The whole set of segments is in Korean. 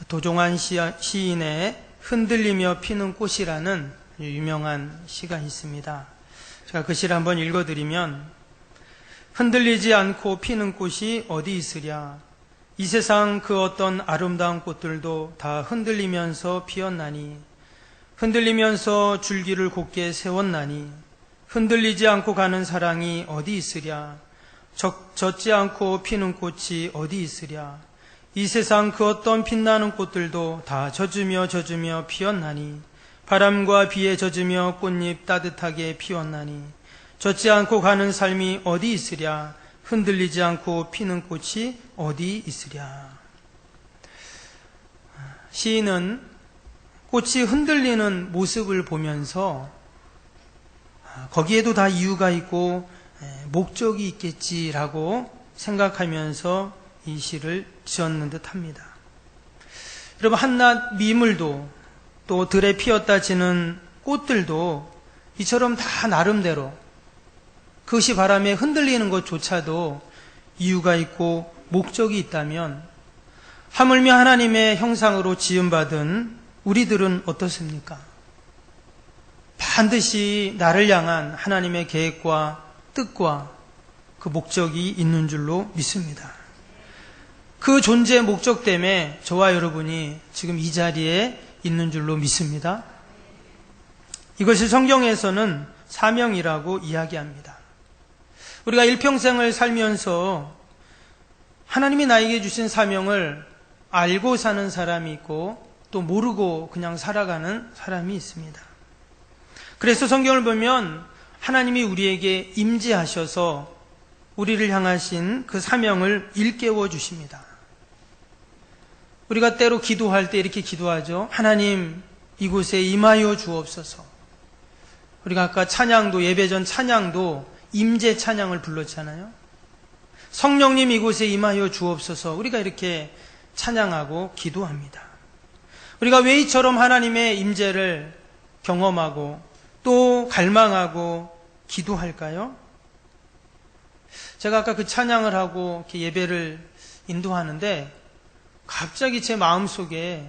도종환 시인의 흔들리며 피는 꽃이라는 유명한 시가 있습니다. 제가 그 시를 한번 읽어드리면, 흔들리지 않고 피는 꽃이 어디 있으랴. 이 세상 그 어떤 아름다운 꽃들도 다 흔들리면서 피었나니, 흔들리면서 줄기를 곧게 세웠나니, 흔들리지 않고 가는 사랑이 어디 있으랴. 젖지 않고 피는 꽃이 어디 있으랴. 이 세상 그 어떤 빛나는 꽃들도 다 젖으며 피었나니, 바람과 비에 젖으며 꽃잎 따뜻하게 피웠나니, 젖지 않고 가는 삶이 어디 있으랴. 흔들리지 않고 피는 꽃이 어디 있으랴. 시인은 꽃이 흔들리는 모습을 보면서 거기에도 다 이유가 있고 목적이 있겠지라고 생각하면서 이 시를 지었는 듯합니다. 여러분, 한낱 미물도 또 들에 피었다 지는 꽃들도 이처럼 다 나름대로 그것이 바람에 흔들리는 것조차도 이유가 있고 목적이 있다면, 하물며 하나님의 형상으로 지음받은 우리들은 어떻습니까? 반드시 나를 향한 하나님의 계획과 뜻과 그 목적이 있는 줄로 믿습니다. 그 존재의 목적 때문에 저와 여러분이 지금 이 자리에 있는 줄로 믿습니다. 이것을 성경에서는 사명이라고 이야기합니다. 우리가 일평생을 살면서 하나님이 나에게 주신 사명을 알고 사는 사람이 있고 또 모르고 그냥 살아가는 사람이 있습니다. 그래서 성경을 보면 하나님이 우리에게 임재하셔서 우리를 향하신 그 사명을 일깨워 주십니다. 우리가 때로 기도할 때 이렇게 기도하죠. 하나님, 이곳에 임하여 주옵소서. 우리가 아까 찬양도, 예배전 찬양도 임재 찬양을 불렀잖아요. 성령님, 이곳에 임하여 주옵소서. 우리가 이렇게 찬양하고 기도합니다. 우리가 왜 이처럼 하나님의 임재를 경험하고 또 갈망하고 기도할까요? 제가 아까 그 찬양을 하고 이렇게 예배를 인도하는데 갑자기 제 마음속에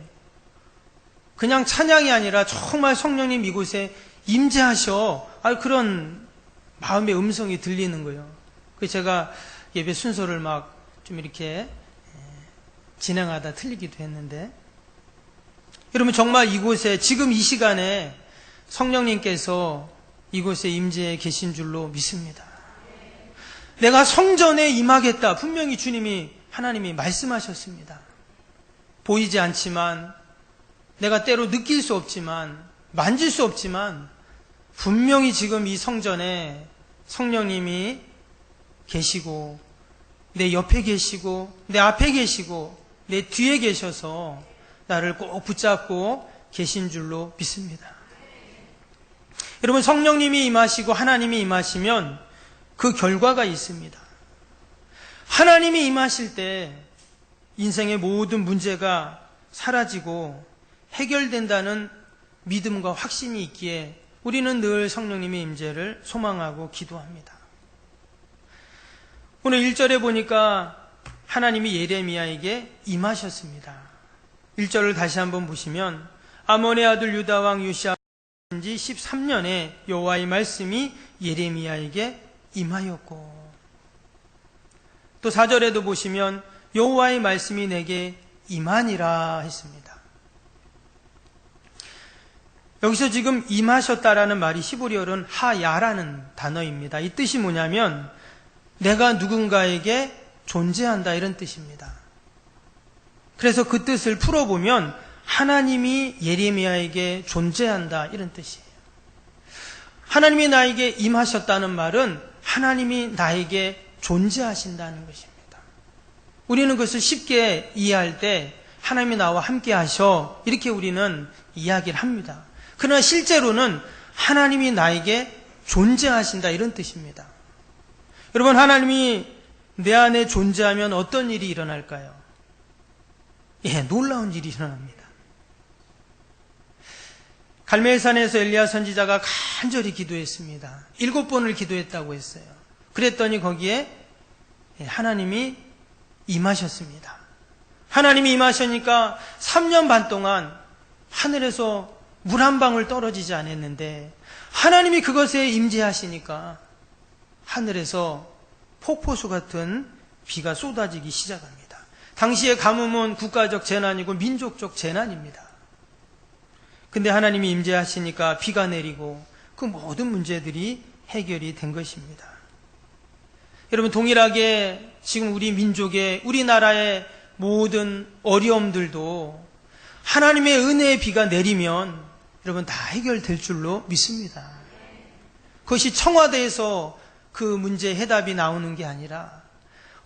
그냥 찬양이 아니라 정말 성령님 이곳에 임재하셔, 그런 마음의 음성이 들리는 거예요. 그래서 제가 예배 순서를 막 좀 이렇게 진행하다 틀리기도 했는데, 여러분, 정말 이곳에 지금 이 시간에 성령님께서 이곳에 임재해 계신 줄로 믿습니다. 내가 성전에 임하겠다, 분명히 주님이, 하나님이 말씀하셨습니다. 보이지 않지만, 내가 때로 느낄 수 없지만, 만질 수 없지만 분명히 지금 이 성전에 성령님이 계시고 내 옆에 계시고 내 앞에 계시고 내 뒤에 계셔서 나를 꼭 붙잡고 계신 줄로 믿습니다. 여러분, 성령님이 임하시고 하나님이 임하시면 그 결과가 있습니다. 하나님이 임하실 때 인생의 모든 문제가 사라지고 해결된다는 믿음과 확신이 있기에 우리는 늘 성령님의 임재를 소망하고 기도합니다. 오늘 1절에 보니까 하나님이 예레미야에게 임하셨습니다. 1절을 다시 한번 보시면, 아몬의 아들 유다 왕 요시야 지 13년에 여호와의 말씀이 예레미야에게 임하였고, 또 4절에도 보시면 여호와의 말씀이 내게 임하니라 했습니다. 여기서 지금 임하셨다라는 말이 히브리어로는 하야라는 단어입니다. 이 뜻이 뭐냐면 내가 누군가에게 존재한다, 이런 뜻입니다. 그래서 그 뜻을 풀어보면 하나님이 예레미야에게 존재한다, 이런 뜻이에요. 하나님이 나에게 임하셨다는 말은 하나님이 나에게 존재하신다는 것입니다. 우리는 그것을 쉽게 이해할 때 하나님이 나와 함께 하셔, 이렇게 우리는 이야기를 합니다. 그러나 실제로는 하나님이 나에게 존재하신다, 이런 뜻입니다. 여러분, 하나님이 내 안에 존재하면 어떤 일이 일어날까요? 놀라운 일이 일어납니다. 갈멜산에서 엘리야 선지자가 간절히 기도했습니다. 7번을 기도했다고 했어요. 그랬더니 거기에 하나님이 임하셨습니다. 하나님이 임하시니까 3년 반 동안 하늘에서 물 한 방울 떨어지지 않았는데 하나님이 그것에 임재하시니까 하늘에서 폭포수 같은 비가 쏟아지기 시작합니다. 당시의 가뭄은 국가적 재난이고 민족적 재난입니다. 근데 하나님이 임재하시니까 비가 내리고 그 모든 문제들이 해결이 된 것입니다. 여러분, 동일하게 지금 우리 민족의, 우리나라의 모든 어려움들도 하나님의 은혜의 비가 내리면 여러분 다 해결될 줄로 믿습니다. 그것이 청와대에서 그 문제 해답이 나오는 게 아니라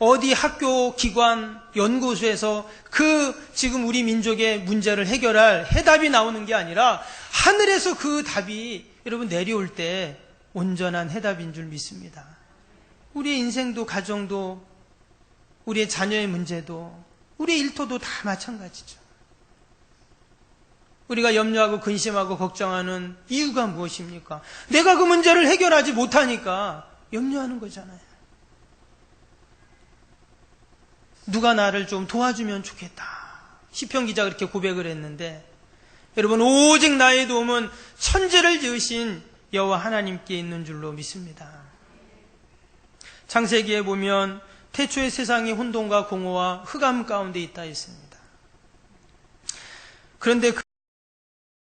어디 학교, 기관, 연구소에서 그 지금 우리 민족의 문제를 해결할 해답이 나오는 게 아니라 하늘에서 그 답이 여러분 내려올 때 온전한 해답인 줄 믿습니다. 우리의 인생도, 가정도, 우리의 자녀의 문제도, 우리의 일터도 다 마찬가지죠. 우리가 염려하고 근심하고 걱정하는 이유가 무엇입니까? 내가 그 문제를 해결하지 못하니까 염려하는 거잖아요. 누가 나를 좀 도와주면 좋겠다. 시편 기자가 그렇게 고백을 했는데, 여러분, 오직 나의 도움은 천지를 지으신 여호와 하나님께 있는 줄로 믿습니다. 창세기에 보면 태초의 세상이 혼돈과 공허와 흑암 가운데 있다 했습니다. 그런데 그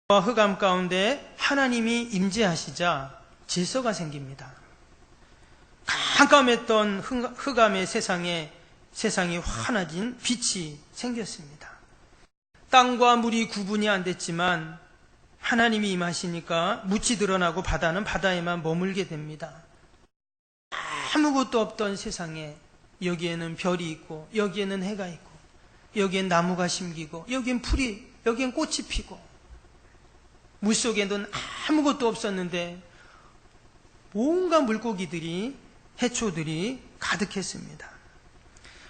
흑암 가운데 하나님이 임재하시자 질서가 생깁니다. 깜깜했던 흑암의 세상이 환해진 빛이 생겼습니다. 땅과 물이 구분이 안 됐지만 하나님이 임하시니까 묻이 드러나고 바다는 바다에만 머물게 됩니다. 아무것도 없던 세상에 여기에는 별이 있고, 여기에는 해가 있고, 여기엔 나무가 심기고, 여기엔 풀이, 여기엔 꽃이 피고, 물속에는 아무것도 없었는데 온갖 물고기들이, 해초들이 가득했습니다.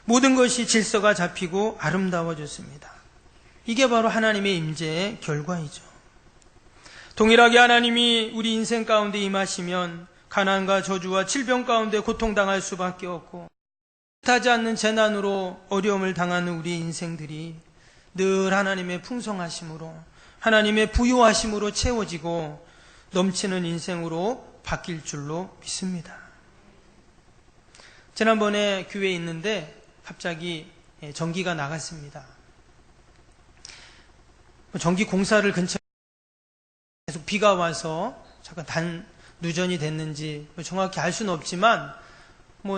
모든 것이 질서가 잡히고 아름다워졌습니다. 이게 바로 하나님의 임재의 결과이죠. 동일하게 하나님이 우리 인생 가운데 임하시면 가난과 저주와 질병 가운데 고통당할 수밖에 없고, 뜻하지 않는 재난으로 어려움을 당하는 우리 인생들이 늘 하나님의 풍성하심으로, 하나님의 부요하심으로 채워지고 넘치는 인생으로 바뀔 줄로 믿습니다. 지난번에 교회에 있는데 갑자기 전기가 나갔습니다. 전기 공사를 근처에 계속 비가 와서 잠깐 누전이 됐는지 정확히 알 수는 없지만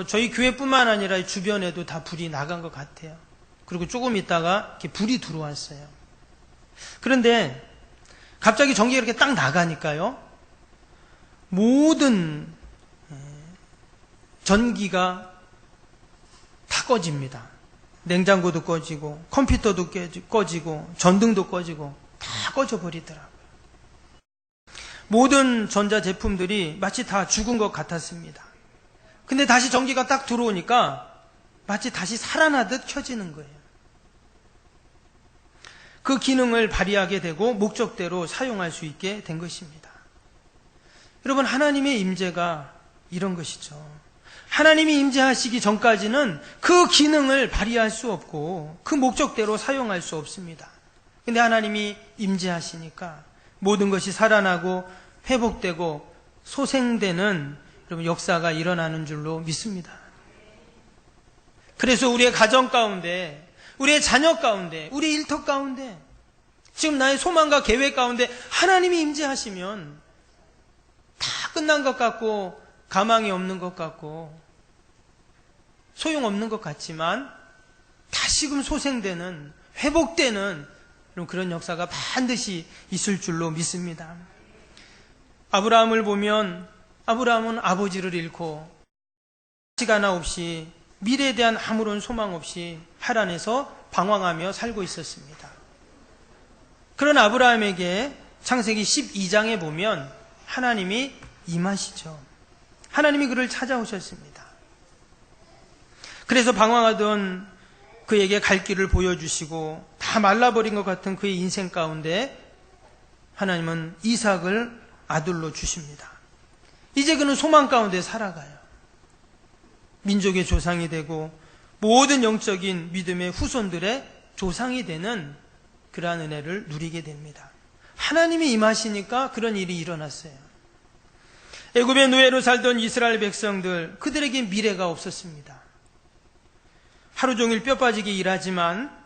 저희 교회뿐만 아니라 주변에도 다 불이 나간 것 같아요. 그리고 조금 있다가 이렇게 불이 들어왔어요. 그런데 갑자기 전기가 이렇게 딱 나가니까요, 모든 전기가 다 꺼집니다. 냉장고도 꺼지고, 컴퓨터도 꺼지고, 전등도 꺼지고, 다 꺼져버리더라고요. 모든 전자제품들이 마치 다 죽은 것 같았습니다. 근데 다시 전기가 딱 들어오니까 마치 다시 살아나듯 켜지는 거예요. 그 기능을 발휘하게 되고 목적대로 사용할 수 있게 된 것입니다. 여러분, 하나님의 임재가 이런 것이죠. 하나님이 임재하시기 전까지는 그 기능을 발휘할 수 없고 그 목적대로 사용할 수 없습니다. 근데 하나님이 임재하시니까 모든 것이 살아나고 회복되고 소생되는 여러분 역사가 일어나는 줄로 믿습니다. 그래서 우리의 가정 가운데, 우리의 자녀 가운데, 우리 일터 가운데, 지금 나의 소망과 계획 가운데 하나님이 임재하시면 다 끝난 것 같고 가망이 없는 것 같고 소용없는 것 같지만 다시금 소생되는, 회복되는 그런 역사가 반드시 있을 줄로 믿습니다. 아브라함을 보면 아브라함은 아버지를 잃고 시간 없이 미래에 대한 아무런 소망 없이 하란에서 방황하며 살고 있었습니다. 그런 아브라함에게 창세기 12장에 보면 하나님이 임하시죠. 하나님이 그를 찾아오셨습니다. 그래서 방황하던 그에게 갈 길을 보여주시고 다 말라버린 것 같은 그의 인생 가운데 하나님은 이삭을 아들로 주십니다. 이제 그는 소망 가운데 살아가요. 민족의 조상이 되고 모든 영적인 믿음의 후손들의 조상이 되는 그러한 은혜를 누리게 됩니다. 하나님이 임하시니까 그런 일이 일어났어요. 애굽의 노예로 살던 이스라엘 백성들, 그들에게 미래가 없었습니다. 하루 종일 뼈 빠지게 일하지만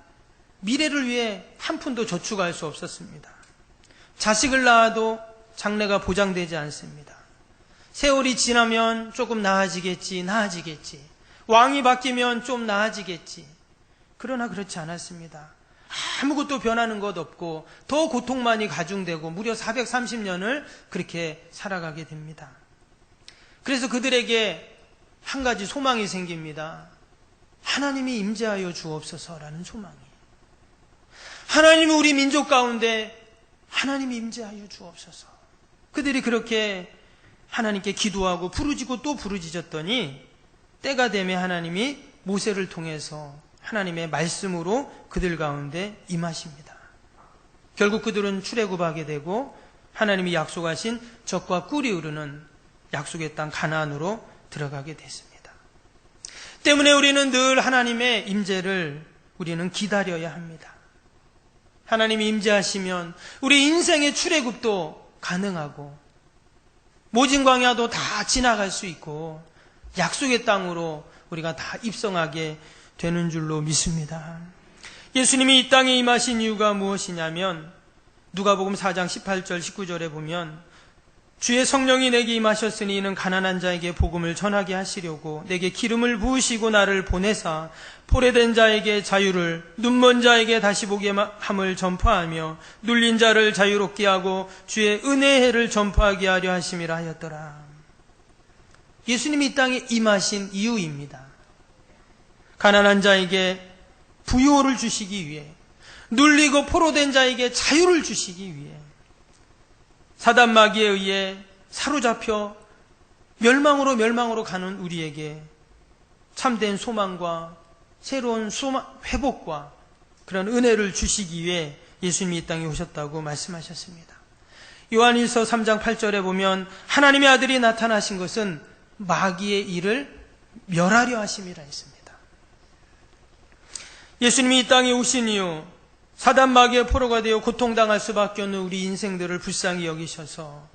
미래를 위해 한 푼도 저축할 수 없었습니다. 자식을 낳아도 장래가 보장되지 않습니다. 세월이 지나면 조금 나아지겠지. 왕이 바뀌면 좀 나아지겠지. 그러나 그렇지 않았습니다. 아무것도 변하는 것 없고 더 고통만이 가중되고 무려 430년을 그렇게 살아가게 됩니다. 그래서 그들에게 한 가지 소망이 생깁니다. 하나님이 임재하여 주옵소서라는 소망이. 하나님이 우리 민족 가운데 하나님이 임재하여 주옵소서. 그들이 그렇게 하나님께 기도하고 부르짖고 또 부르짖었더니 때가 되면 하나님이 모세를 통해서 하나님의 말씀으로 그들 가운데 임하십니다. 결국 그들은 출애굽하게 되고 하나님이 약속하신 젖과 꿀이 흐르는 약속의 땅 가나안으로 들어가게 됐습니다. 때문에 우리는 늘 하나님의 임재를 우리는 기다려야 합니다. 하나님이 임재하시면 우리 인생의 출애굽도 가능하고 모진 광야도 다 지나갈 수 있고 약속의 땅으로 우리가 다 입성하게 되는 줄로 믿습니다. 예수님이 이 땅에 임하신 이유가 무엇이냐면 누가복음 4장 18절 19절에 보면 주의 성령이 내게 임하셨으니 이는 가난한 자에게 복음을 전하게 하시려고 내게 기름을 부으시고 나를 보내사 포로된 자에게 자유를, 눈먼 자에게 다시 보게 함을 전파하며 눌린 자를 자유롭게 하고 주의 은혜의 해를 전파하게 하려 하심이라 하였더라. 예수님이 이 땅에 임하신 이유입니다. 가난한 자에게 부요를 주시기 위해, 눌리고 포로된 자에게 자유를 주시기 위해, 사단 마귀에 의해 사로잡혀 멸망으로 가는 우리에게 참된 소망과 새로운 회복과 그런 은혜를 주시기 위해 예수님이 이 땅에 오셨다고 말씀하셨습니다. 요한일서 3장 8절에 보면 하나님의 아들이 나타나신 것은 마귀의 일을 멸하려 하심이라 했습니다. 예수님이 이 땅에 오신 이유, 사단 마귀의 포로가 되어 고통당할 수밖에 없는 우리 인생들을 불쌍히 여기셔서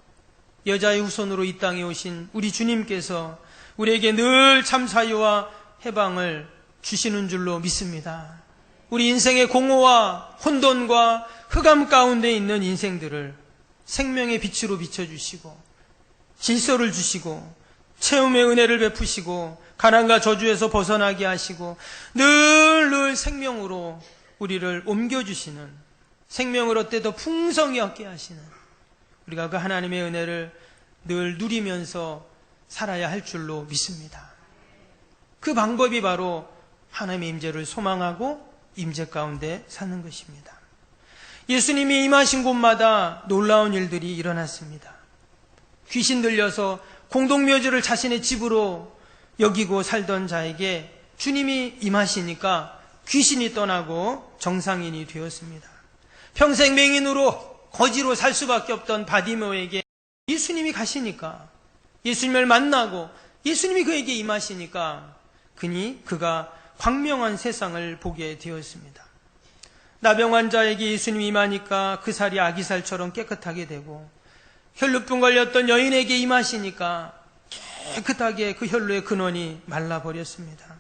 여자의 후손으로 이 땅에 오신 우리 주님께서 우리에게 늘 참 사유와 해방을 주시는 줄로 믿습니다. 우리 인생의 공허와 혼돈과 흑암 가운데 있는 인생들을 생명의 빛으로 비춰주시고 질서를 주시고 체험의 은혜를 베푸시고 가난과 저주에서 벗어나게 하시고 늘 생명으로 우리를 옮겨주시는, 생명을 얻되 더 풍성히 얻게 하시는 우리가 그 하나님의 은혜를 늘 누리면서 살아야 할 줄로 믿습니다. 그 방법이 바로 하나님의 임재를 소망하고 임재 가운데 사는 것입니다. 예수님이 임하신 곳마다 놀라운 일들이 일어났습니다. 귀신 들려서 공동묘지를 자신의 집으로 여기고 살던 자에게 주님이 임하시니까 귀신이 떠나고 정상인이 되었습니다. 평생 맹인으로 거지로 살 수밖에 없던 바디메오에게 예수님이 가시니까, 예수님을 만나고 예수님이 그에게 임하시니까 그가 광명한 세상을 보게 되었습니다. 나병 환자에게 예수님이 임하니까 그 살이 아기살처럼 깨끗하게 되고, 혈루병 걸렸던 여인에게 임하시니까 깨끗하게 그 혈루의 근원이 말라버렸습니다.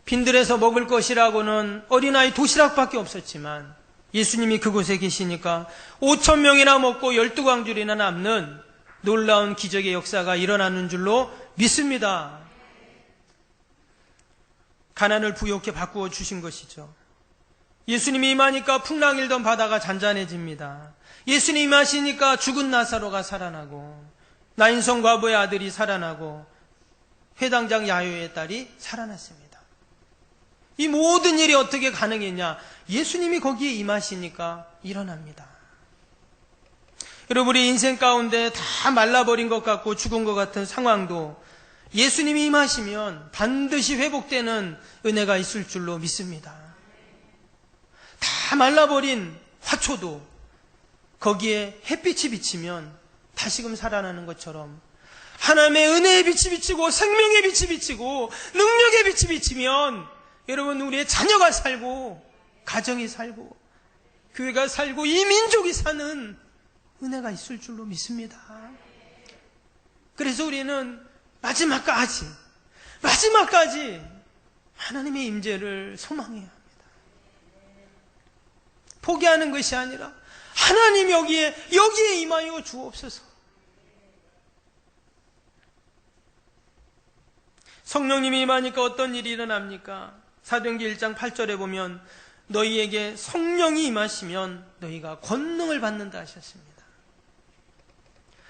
빈들에서 먹을 것이라고는 어린아이 도시락밖에 없었지만 예수님이 그곳에 계시니까 5,000명이나 먹고 12광줄이나 남는 놀라운 기적의 역사가 일어나는 줄로 믿습니다. 가난을 부욕해 바꾸어 주신 것이죠. 예수님이 임하니까 풍랑일던 바다가 잔잔해집니다. 예수님이 임하시니까 죽은 나사로가 살아나고, 나인성 과부의 아들이 살아나고, 회당장 야요의 딸이 살아났습니다. 이 모든 일이 어떻게 가능했냐? 예수님이 거기에 임하시니까 일어납니다. 여러분, 우리 인생 가운데 다 말라버린 것 같고 죽은 것 같은 상황도 예수님이 임하시면 반드시 회복되는 은혜가 있을 줄로 믿습니다. 다 말라버린 화초도 거기에 햇빛이 비치면 다시금 살아나는 것처럼 하나님의 은혜의 빛이 비치고 생명의 빛이 비치고 능력의 빛이 비치면 여러분, 우리의 자녀가 살고 가정이 살고 교회가 살고 이 민족이 사는 은혜가 있을 줄로 믿습니다. 그래서 우리는 마지막까지 하나님의 임재를 소망해야 합니다. 포기하는 것이 아니라 하나님 여기에 임하여 주옵소서. 성령님이 임하니까 어떤 일이 일어납니까? 사도행전 1장 8절에 보면 너희에게 성령이 임하시면 너희가 권능을 받는다 하셨습니다.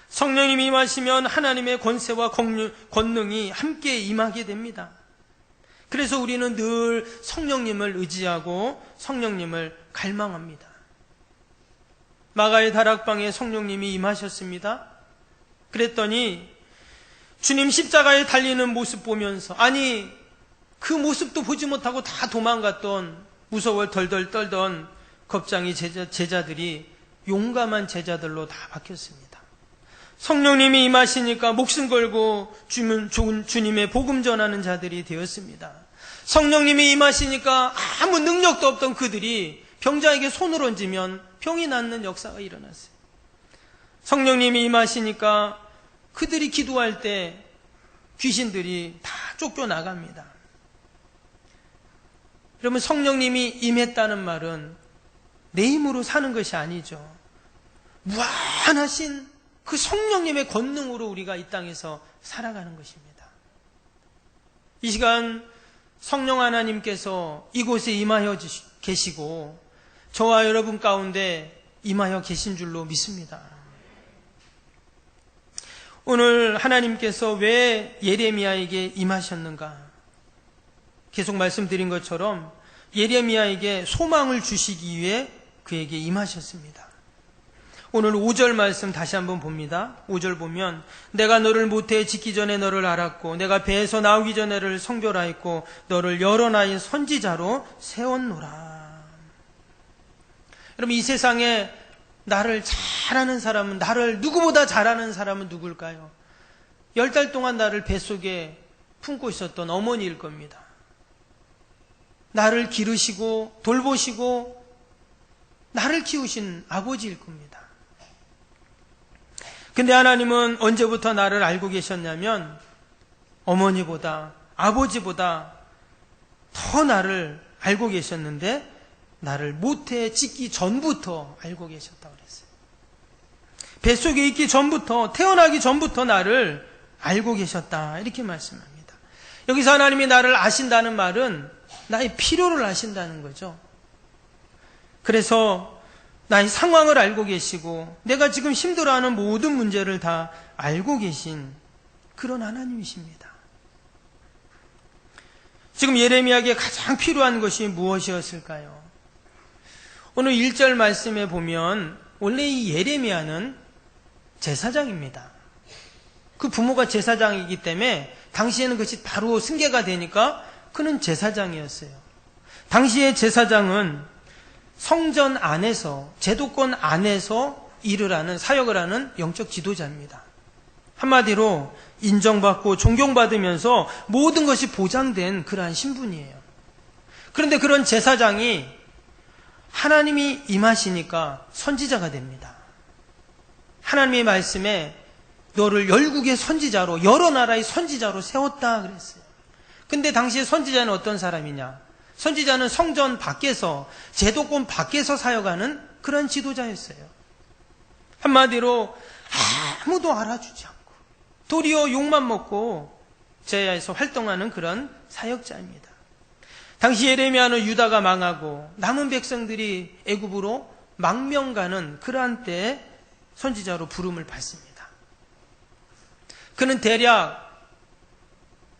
성령님이 임하시면 하나님의 권세와 권능이 함께 임하게 됩니다. 그래서 우리는 늘 성령님을 의지하고 성령님을 갈망합니다. 마가의 다락방에 성령님이 임하셨습니다. 그랬더니 주님 십자가에 달리는 모습 보면서, 아니 그 모습도 보지 못하고 다 도망갔던, 무서워 덜덜 떨던 겁쟁이 제자들이 용감한 제자들로 다 바뀌었습니다. 성령님이 임하시니까 목숨 걸고 주님의 복음 전하는 자들이 되었습니다. 성령님이 임하시니까 아무 능력도 없던 그들이 병자에게 손을 얹으면 병이 낫는 역사가 일어났어요. 성령님이 임하시니까 그들이 기도할 때 귀신들이 다 쫓겨나갑니다. 여러분, 성령님이 임했다는 말은 내 힘으로 사는 것이 아니죠. 무한하신 그 성령님의 권능으로 우리가 이 땅에서 살아가는 것입니다. 이 시간 성령 하나님께서 이곳에 임하여 계시고 저와 여러분 가운데 임하여 계신 줄로 믿습니다. 오늘 하나님께서 왜 예레미야에게 임하셨는가? 계속 말씀드린 것처럼 예레미야에게 소망을 주시기 위해 그에게 임하셨습니다. 오늘 5절 말씀 다시 한번 봅니다. 5절 보면 내가 너를 모태에 짓기 전에 너를 알았고 내가 배에서 나오기 전에 너를 성별하였고 너를 여러 나라의 선지자로 세웠노라. 여러분, 이 세상에 나를 잘하는 사람은, 나를 누구보다 잘하는 사람은 누굴까요? 10달 동안 나를 뱃속에 품고 있었던 어머니일 겁니다. 나를 기르시고 돌보시고 나를 키우신 아버지일 겁니다. 근데 하나님은 언제부터 나를 알고 계셨냐면 어머니보다 아버지보다 더 나를 알고 계셨는데 나를 모태에 짓기 전부터 알고 계셨다고 그랬어요. 뱃속에 있기 전부터, 태어나기 전부터 나를 알고 계셨다, 이렇게 말씀합니다. 여기서 하나님이 나를 아신다는 말은 나의 필요를 아신다는 거죠. 그래서 나의 상황을 알고 계시고 내가 지금 힘들어하는 모든 문제를 다 알고 계신 그런 하나님이십니다. 지금 예레미야에게 가장 필요한 것이 무엇이었을까요? 오늘 1절 말씀에 보면 원래 이 예레미야는 제사장입니다. 그 부모가 제사장이기 때문에 당시에는 그것이 바로 승계가 되니까 그는 제사장이었어요. 당시의 제사장은 성전 안에서, 제도권 안에서 일을 하는, 사역을 하는 영적 지도자입니다. 한마디로 인정받고 존경받으면서 모든 것이 보장된 그러한 신분이에요. 그런데 그런 제사장이 하나님이 임하시니까 선지자가 됩니다. 하나님의 말씀에 너를 열국의 선지자로, 여러 나라의 선지자로 세웠다 그랬어요. 근데 당시에 선지자는 어떤 사람이냐? 선지자는 성전 밖에서, 제도권 밖에서 사역하는 그런 지도자였어요. 한마디로 아무도 알아주지 않고 도리어 욕만 먹고 제야에서 활동하는 그런 사역자입니다. 당시 예레미야는 유다가 망하고 남은 백성들이 애굽으로 망명 가는 그러한 때에 선지자로 부름을 받습니다. 그는 대략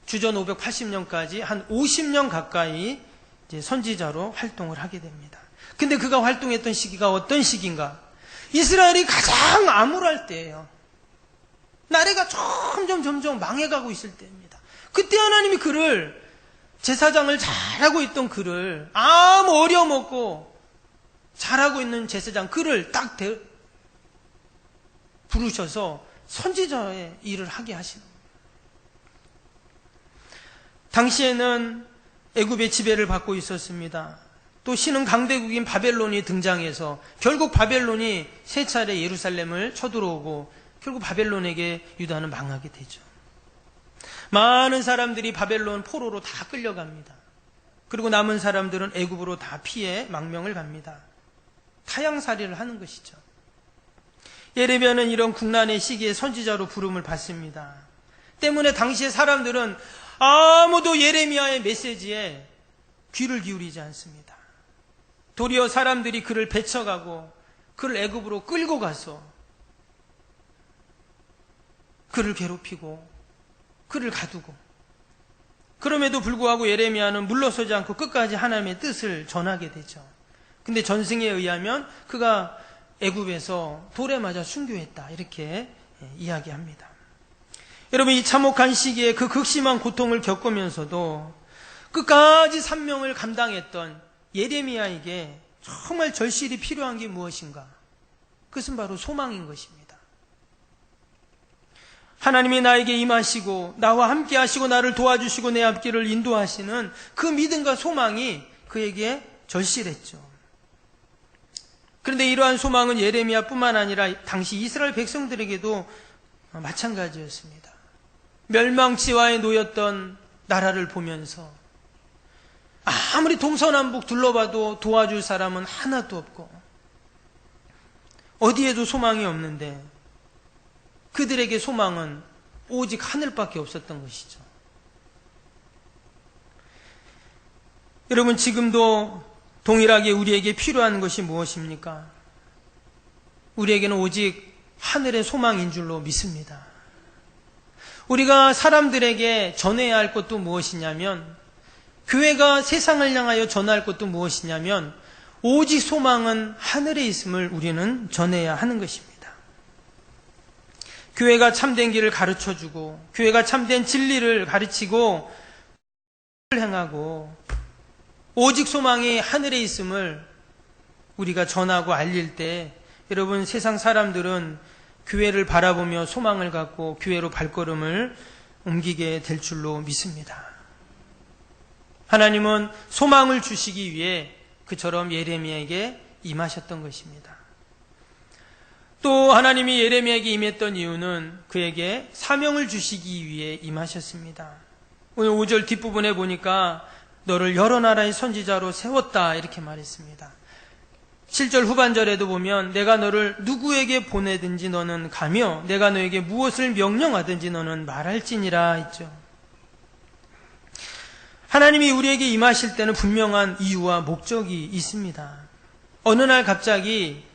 주전 580년까지 한 50년 가까이 이제 선지자로 활동을 하게 됩니다. 근데 그가 활동했던 시기가 어떤 시기인가? 이스라엘이 가장 암울할 때예요. 나라가 점점 망해가고 있을 때입니다. 그때 하나님이 그를, 제사장을 잘하고 있던 그를, 아무 어려움 없고 잘하고 있는 제사장 그를 딱 부르셔서 선지자의 일을 하게 하시는 거예요. 당시에는 애굽의 지배를 받고 있었습니다. 또 신흥 강대국인 바벨론이 등장해서 결국 바벨론이 세 차례 예루살렘을 쳐들어오고 결국 바벨론에게 유다는 망하게 되죠. 많은 사람들이 바벨론 포로로 다 끌려갑니다. 그리고 남은 사람들은 애굽으로 다 피해 망명을 갑니다. 타향살이를 하는 것이죠. 예레미야는 이런 국난의 시기에 선지자로 부름을 받습니다. 때문에 당시의 사람들은 아무도 예레미야의 메시지에 귀를 기울이지 않습니다. 도리어 사람들이 그를 배척하고 그를 애굽으로 끌고 가서 그를 괴롭히고 그를 가두고, 그럼에도 불구하고 예레미야는 물러서지 않고 끝까지 하나님의 뜻을 전하게 되죠. 근데 전승에 의하면 그가 애굽에서 돌에 맞아 순교했다, 이렇게 이야기합니다. 여러분, 이 참혹한 시기에 그 극심한 고통을 겪으면서도 끝까지 산명을 감당했던 예레미야에게 정말 절실히 필요한 게 무엇인가? 그것은 바로 소망인 것입니다. 하나님이 나에게 임하시고 나와 함께 하시고 나를 도와주시고 내 앞길을 인도하시는 그 믿음과 소망이 그에게 절실했죠. 그런데 이러한 소망은 예레미야뿐만 아니라 당시 이스라엘 백성들에게도 마찬가지였습니다. 멸망치와에 놓였던 나라를 보면서 아무리 동서남북 둘러봐도 도와줄 사람은 하나도 없고 어디에도 소망이 없는데 그들에게 소망은 오직 하늘밖에 없었던 것이죠. 여러분, 지금도 동일하게 우리에게 필요한 것이 무엇입니까? 우리에게는 오직 하늘의 소망인 줄로 믿습니다. 우리가 사람들에게 전해야 할 것도 무엇이냐면, 교회가 세상을 향하여 전할 것도 무엇이냐면 오직 소망은 하늘에 있음을 우리는 전해야 하는 것입니다. 교회가 참된 길을 가르쳐주고 교회가 참된 진리를 가르치고 행하고 오직 소망이 하늘에 있음을 우리가 전하고 알릴 때, 여러분, 세상 사람들은 교회를 바라보며 소망을 갖고 교회로 발걸음을 옮기게 될 줄로 믿습니다. 하나님은 소망을 주시기 위해 그처럼 예레미야에게 임하셨던 것입니다. 또 하나님이 예레미야에게 임했던 이유는 그에게 사명을 주시기 위해 임하셨습니다. 오늘 5절 뒷부분에 보니까 너를 여러 나라의 선지자로 세웠다, 이렇게 말했습니다. 7절 후반절에도 보면 내가 너를 누구에게 보내든지 너는 가며 내가 너에게 무엇을 명령하든지 너는 말할지니라 했죠. 하나님이 우리에게 임하실 때는 분명한 이유와 목적이 있습니다. 어느 날 갑자기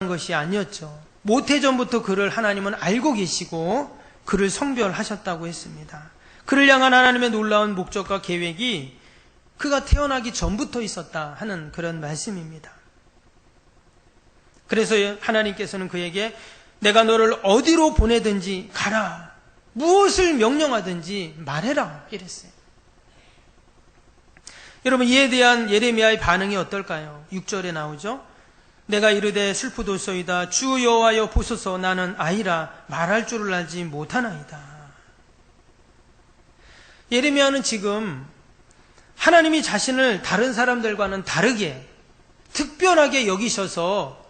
것이 아니었죠. 모태전부터 그를 하나님은 알고 계시고 그를 성별하셨다고 했습니다. 그를 향한 하나님의 놀라운 목적과 계획이 그가 태어나기 전부터 있었다 하는 그런 말씀입니다. 그래서 하나님께서는 그에게 내가 너를 어디로 보내든지 가라, 무엇을 명령하든지 말해라, 이랬어요. 여러분, 이에 대한 예레미야의 반응이 어떨까요? 6절에 나오죠. 내가 이르되 슬프도소이다. 주 여호와여 보소서, 나는 아이라 말할 줄을 알지 못하나이다. 예레미야는 지금 하나님이 자신을 다른 사람들과는 다르게 특별하게 여기셔서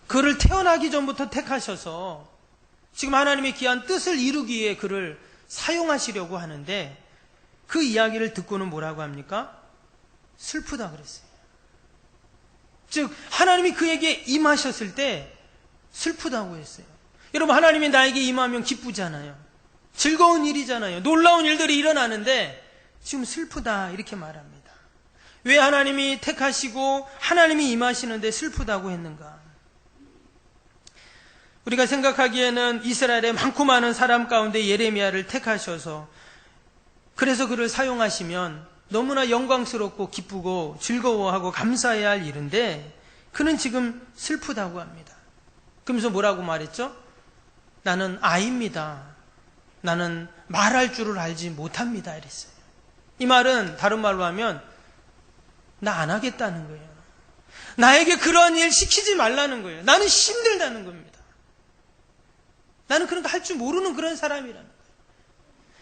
그를 태어나기 전부터 택하셔서 지금 하나님의 귀한 뜻을 이루기 위해 그를 사용하시려고 하는데, 그 이야기를 듣고는 뭐라고 합니까? 슬프다 그랬어요. 즉 하나님이 그에게 임하셨을 때 슬프다고 했어요. 여러분, 하나님이 나에게 임하면 기쁘잖아요. 즐거운 일이잖아요. 놀라운 일들이 일어나는데 지금 슬프다, 이렇게 말합니다. 왜 하나님이 택하시고 하나님이 임하시는데 슬프다고 했는가? 우리가 생각하기에는 이스라엘의 많고 많은 사람 가운데 예레미야를 택하셔서 그래서 그를 사용하시면 너무나 영광스럽고 기쁘고 즐거워하고 감사해야 할 일인데 그는 지금 슬프다고 합니다. 그러면서 뭐라고 말했죠? 나는 아이입니다. 나는 말할 줄을 알지 못합니다, 이랬어요. 이 말은 다른 말로 하면 나 안 하겠다는 거예요. 나에게 그런 일 시키지 말라는 거예요. 나는 힘들다는 겁니다. 나는 그런 거 할 줄 모르는 그런 사람이라는 거예요.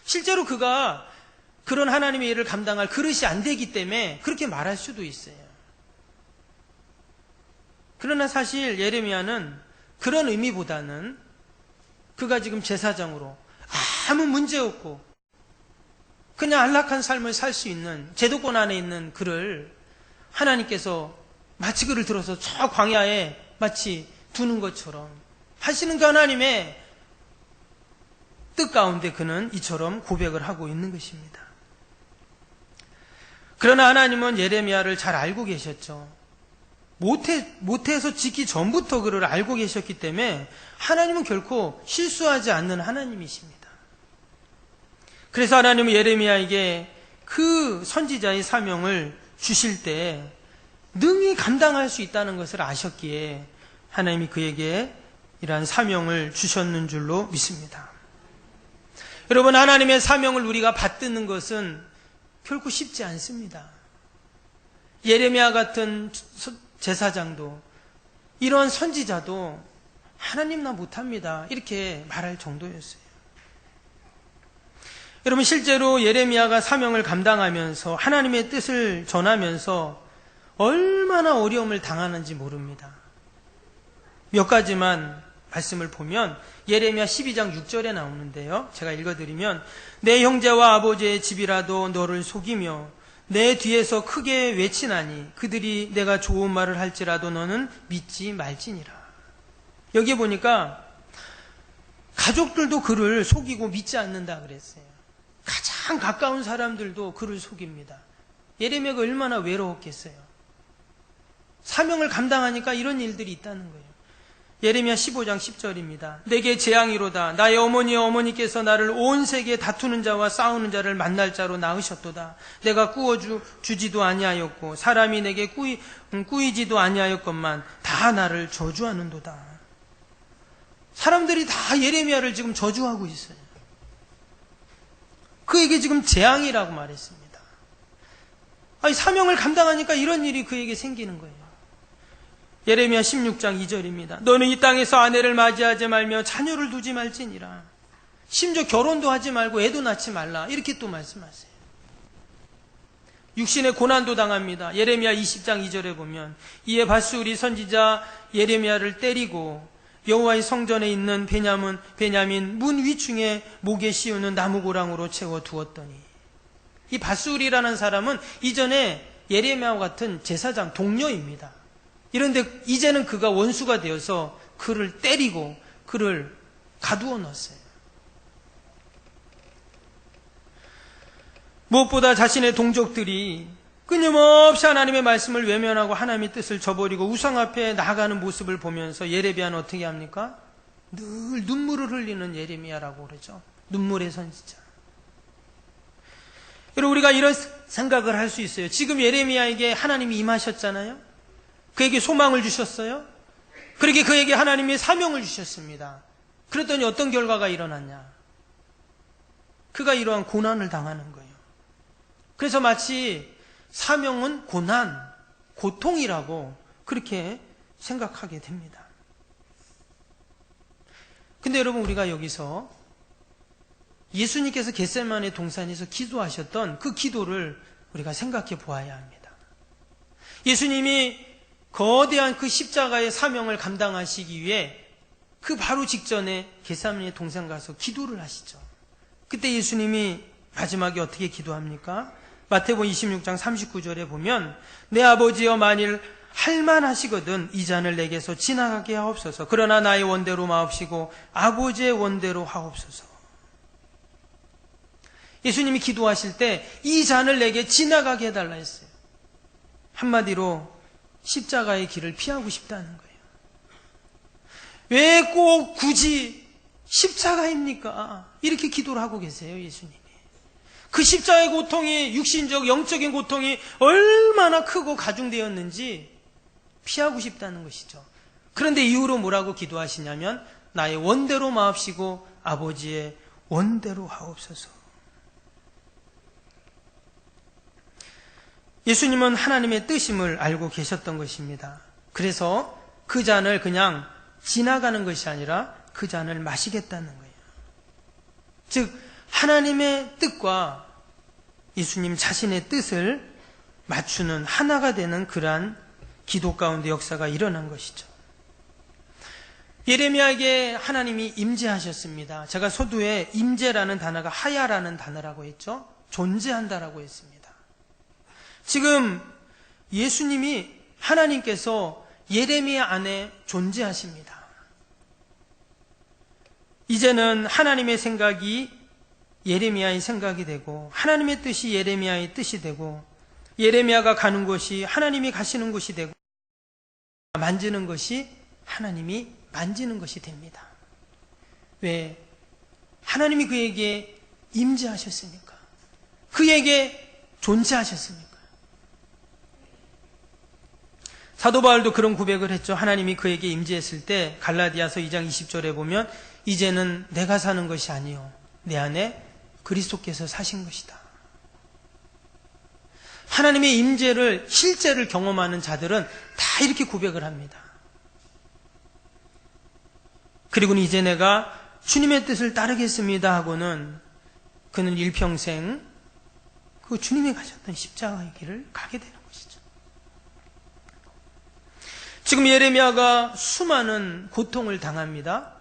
실제로 그가 그런 하나님의 일을 감당할 그릇이 안 되기 때문에 그렇게 말할 수도 있어요. 그러나 사실 예레미야는 그런 의미보다는 그가 지금 제사장으로 아무 문제 없고 그냥 안락한 삶을 살 수 있는 제도권 안에 있는 그를 하나님께서 마치 그를 들어서 저 광야에 마치 두는 것처럼 하시는 그 하나님의 뜻 가운데 그는 이처럼 고백을 하고 있는 것입니다. 그러나 하나님은 예레미야를 잘 알고 계셨죠. 모태에서 짓기 전부터 그를 알고 계셨기 때문에 하나님은 결코 실수하지 않는 하나님이십니다. 그래서 하나님은 예레미야에게 그 선지자의 사명을 주실 때 능히 감당할 수 있다는 것을 아셨기에 하나님이 그에게 이러한 사명을 주셨는 줄로 믿습니다. 여러분, 하나님의 사명을 우리가 받드는 것은 결코 쉽지 않습니다. 예레미야 같은 제사장도 이런 선지자도 하나님 나 못합니다 이렇게 말할 정도였어요. 여러분, 실제로 예레미야가 사명을 감당하면서 하나님의 뜻을 전하면서 얼마나 어려움을 당하는지 모릅니다. 몇 가지만 말씀을 보면 예레미야 12장 6절에 나오는데요. 제가 읽어드리면 내 형제와 아버지의 집이라도 너를 속이며 내 뒤에서 크게 외치나니 그들이 내가 좋은 말을 할지라도 너는 믿지 말지니라. 여기에 보니까 가족들도 그를 속이고 믿지 않는다 그랬어요. 가장 가까운 사람들도 그를 속입니다. 예레미야가 얼마나 외로웠겠어요. 사명을 감당하니까 이런 일들이 있다는 거예요. 예레미야 15장 10절입니다. 내게 재앙이로다. 나의 어머니의 어머니께서 나를 온 세계에 다투는 자와 싸우는 자를 만날 자로 낳으셨도다. 내가 꾸어주지도 아니하였고 사람이 내게 꾸이지도 아니하였건만 다 나를 저주하는도다. 사람들이 다 예레미야를 지금 저주하고 있어요. 그에게 지금 재앙이라고 말했습니다. 아니, 사명을 감당하니까 이런 일이 그에게 생기는 거예요. 예레미야 16장 2절입니다. 너는 이 땅에서 아내를 맞이하지 말며 자녀를 두지 말지니라. 심지어 결혼도 하지 말고 애도 낳지 말라. 이렇게 또 말씀하세요. 육신의 고난도 당합니다. 예레미야 20장 2절에 보면 이에 밧술이 선지자 예레미야를 때리고 여호와의 성전에 있는 베냐민 문 위층에 목에 씌우는 나무고랑으로 채워 두었더니, 이 밧술이라는 사람은 이전에 예레미야와 같은 제사장 동료입니다. 이런데 이제는 그가 원수가 되어서 그를 때리고 그를 가두어 넣었어요. 무엇보다 자신의 동족들이 끊임없이 하나님의 말씀을 외면하고 하나님의 뜻을 저버리고 우상 앞에 나아가는 모습을 보면서 예레미야는 어떻게 합니까? 늘 눈물을 흘리는 예레미야라고 그러죠. 눈물의 선지자. 여러분, 우리가 이런 생각을 할 수 있어요. 지금 예레미야에게 하나님이 임하셨잖아요. 그에게 소망을 주셨어요. 그러게 그에게 하나님이 사명을 주셨습니다. 그랬더니 어떤 결과가 일어났냐? 그가 이러한 고난을 당하는 거예요. 그래서 마치 사명은 고난, 고통이라고 그렇게 생각하게 됩니다. 근데 여러분, 우리가 여기서 예수님께서 겟세마네 동산에서 기도하셨던 그 기도를 우리가 생각해 보아야 합니다. 예수님이 거대한 그 십자가의 사명을 감당하시기 위해 그 바로 직전에 겟세마네 동산 가서 기도를 하시죠. 그때 예수님이 마지막에 어떻게 기도합니까? 마태복음 26장 39절에 보면 내 아버지여 만일 할만하시거든 이 잔을 내게서 지나가게 하옵소서. 그러나 나의 원대로 마옵시고 아버지의 원대로 하옵소서. 예수님이 기도하실 때 이 잔을 내게 지나가게 해달라 했어요. 한마디로 십자가의 길을 피하고 싶다는 거예요. 왜 꼭 굳이 십자가입니까? 이렇게 기도를 하고 계세요, 예수님이. 그 십자가의 고통이, 육신적, 영적인 고통이 얼마나 크고 가중되었는지 피하고 싶다는 것이죠. 그런데 이후로 뭐라고 기도하시냐면 나의 원대로 마옵시고 아버지의 원대로 하옵소서. 예수님은 하나님의 뜻임을 알고 계셨던 것입니다. 그래서 그 잔을 그냥 지나가는 것이 아니라 그 잔을 마시겠다는 거예요. 즉 하나님의 뜻과 예수님 자신의 뜻을 맞추는 하나가 되는 그러한 기도 가운데 역사가 일어난 것이죠. 예레미야에게 하나님이 임재하셨습니다. 제가 서두에 임재라는 단어가 하야라는 단어라고 했죠. 존재한다라고 했습니다. 지금 예수님이 하나님께서 예레미야 안에 존재하십니다. 이제는 하나님의 생각이 예레미야의 생각이 되고 하나님의 뜻이 예레미야의 뜻이 되고 예레미야가 가는 곳이 하나님이 가시는 곳이 되고 만지는 것이 하나님이 만지는 것이 됩니다. 왜? 하나님이 그에게 임재하셨으니까. 그에게 존재하셨으니까. 사도 바울도 그런 고백을 했죠. 하나님이 그에게 임재했을 때 갈라디아서 2장 20절에 보면 이제는 내가 사는 것이 아니요 내 안에 그리스도께서 사신 것이다. 하나님의 임재를 실제를 경험하는 자들은 다 이렇게 고백을 합니다. 그리고는 이제 내가 주님의 뜻을 따르겠습니다 하고는 그는 일평생 그 주님이 가셨던 십자가의 길을 가게 되는 것이죠. 지금 예레미야가 수많은 고통을 당합니다.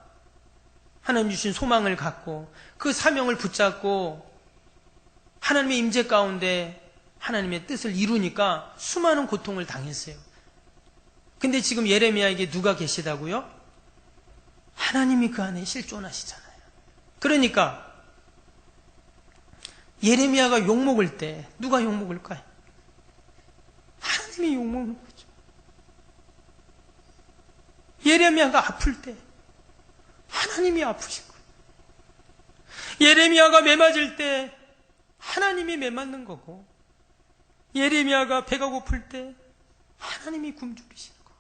하나님 주신 소망을 갖고 그 사명을 붙잡고 하나님의 임재 가운데 하나님의 뜻을 이루니까 수많은 고통을 당했어요. 근데 지금 예레미야에게 누가 계시다고요? 하나님이 그 안에 실존하시잖아요. 그러니까 예레미야가 욕먹을 때 누가 욕먹을까요? 하나님이 욕먹는 거죠. 예레미야가 아플 때 하나님이 아프신 거예요. 예레미야가 매 맞을 때 하나님이 매 맞는 거고 예레미야가 배가 고플 때 하나님이 굶주리시는 거고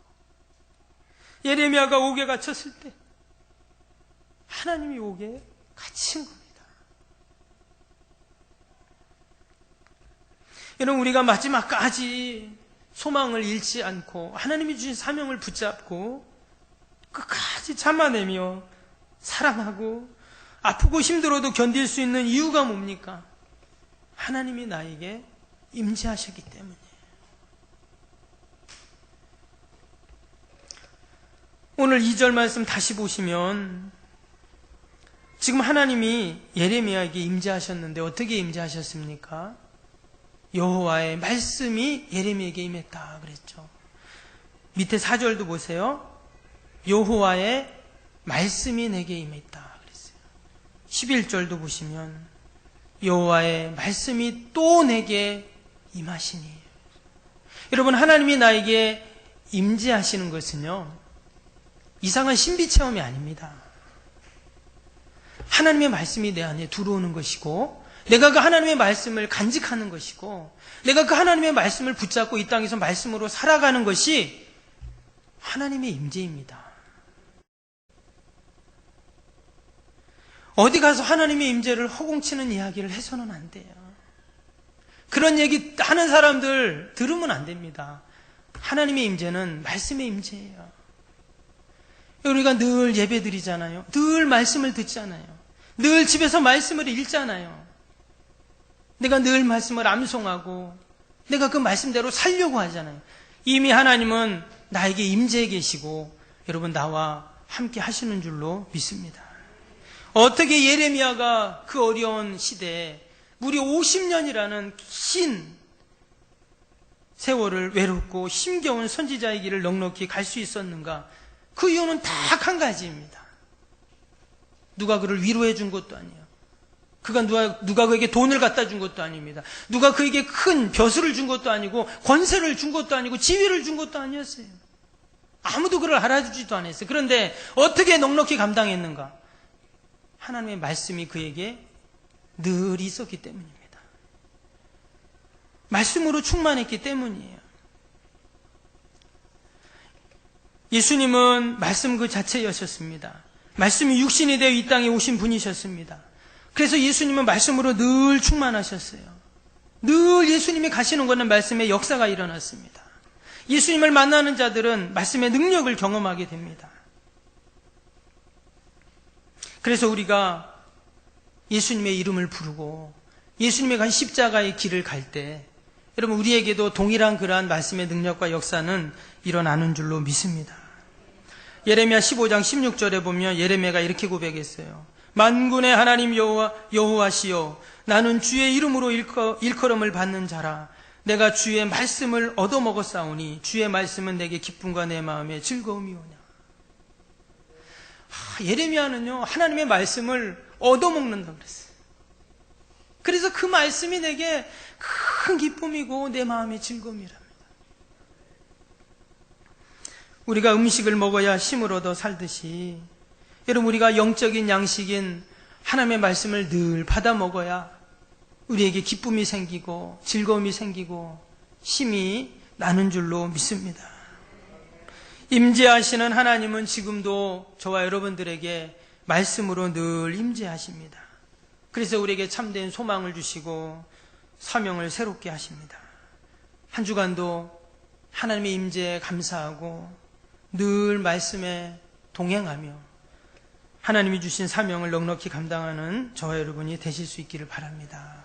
예레미야가 옥에 갇혔을 때 하나님이 옥에 갇힌 겁니다. 여러분, 우리가 마지막까지 소망을 잃지 않고 하나님이 주신 사명을 붙잡고 끝까지 참아내며 사랑하고 아프고 힘들어도 견딜 수 있는 이유가 뭡니까? 하나님이 나에게 임재하셨기 때문이에요. 오늘 2절 말씀 다시 보시면 지금 하나님이 예레미야에게 임재하셨는데 어떻게 임재하셨습니까? 여호와의 말씀이 예레미야에게 임했다 그랬죠. 밑에 4절도 보세요. 여호와의 말씀이 내게 임했다 그랬어요. 11절도 보시면 여호와의 말씀이 또 내게 임하시니. 여러분, 하나님이 나에게 임재하시는 것은요 이상한 신비 체험이 아닙니다. 하나님의 말씀이 내 안에 들어오는 것이고 내가 그 하나님의 말씀을 간직하는 것이고 내가 그 하나님의 말씀을 붙잡고 이 땅에서 말씀으로 살아가는 것이 하나님의 임재입니다. 어디 가서 하나님의 임재를 허공치는 이야기를 해서는 안 돼요. 그런 얘기 하는 사람들 들으면 안 됩니다. 하나님의 임재는 말씀의 임재예요. 우리가 늘 예배 드리잖아요. 늘 말씀을 듣잖아요. 늘 집에서 말씀을 읽잖아요. 내가 늘 말씀을 암송하고 내가 그 말씀대로 살려고 하잖아요. 이미 하나님은 나에게 임재해 계시고 여러분 나와 함께 하시는 줄로 믿습니다. 어떻게 예레미야가 그 어려운 시대에 무려 50년이라는 긴 세월을 외롭고 힘겨운 선지자의 길을 넉넉히 갈 수 있었는가? 그 이유는 딱 한 가지입니다. 누가 그를 위로해 준 것도 아니에요. 누가 그에게 돈을 갖다 준 것도 아닙니다. 누가 그에게 큰 벼슬을 준 것도 아니고 권세를 준 것도 아니고 지위를 준 것도 아니었어요. 아무도 그를 알아주지도 않았어요. 그런데 어떻게 넉넉히 감당했는가? 하나님의 말씀이 그에게 늘 있었기 때문입니다. 말씀으로 충만했기 때문이에요. 예수님은 말씀 그 자체였었습니다. 말씀이 육신이 되어 이 땅에 오신 분이셨습니다. 그래서 예수님은 말씀으로 늘 충만하셨어요. 늘 예수님이 가시는 곳은 말씀의 역사가 일어났습니다. 예수님을 만나는 자들은 말씀의 능력을 경험하게 됩니다. 그래서 우리가 예수님의 이름을 부르고 예수님이 간 십자가의 길을 갈 때 여러분 우리에게도 동일한 그러한 말씀의 능력과 역사는 일어나는 줄로 믿습니다. 예레미야 15장 16절에 보면 예레미야가 이렇게 고백했어요. 만군의 하나님 여호와시여, 나는 주의 이름으로 일컬음을 받는 자라. 내가 주의 말씀을 얻어먹었사오니 주의 말씀은 내게 기쁨과 내 마음에 즐거움이오냐. 예레미야는요 하나님의 말씀을 얻어먹는다고 그랬어요. 그래서 그 말씀이 내게 큰 기쁨이고 내 마음의 즐거움이랍니다. 우리가 음식을 먹어야 힘을 얻어 살듯이 여러분 우리가 영적인 양식인 하나님의 말씀을 늘 받아 먹어야 우리에게 기쁨이 생기고 즐거움이 생기고 힘이 나는 줄로 믿습니다. 임재하시는 하나님은 지금도 저와 여러분들에게 말씀으로 늘 임재하십니다. 그래서 우리에게 참된 소망을 주시고 사명을 새롭게 하십니다. 한 주간도 하나님의 임재에 감사하고 늘 말씀에 동행하며 하나님이 주신 사명을 넉넉히 감당하는 저와 여러분이 되실 수 있기를 바랍니다.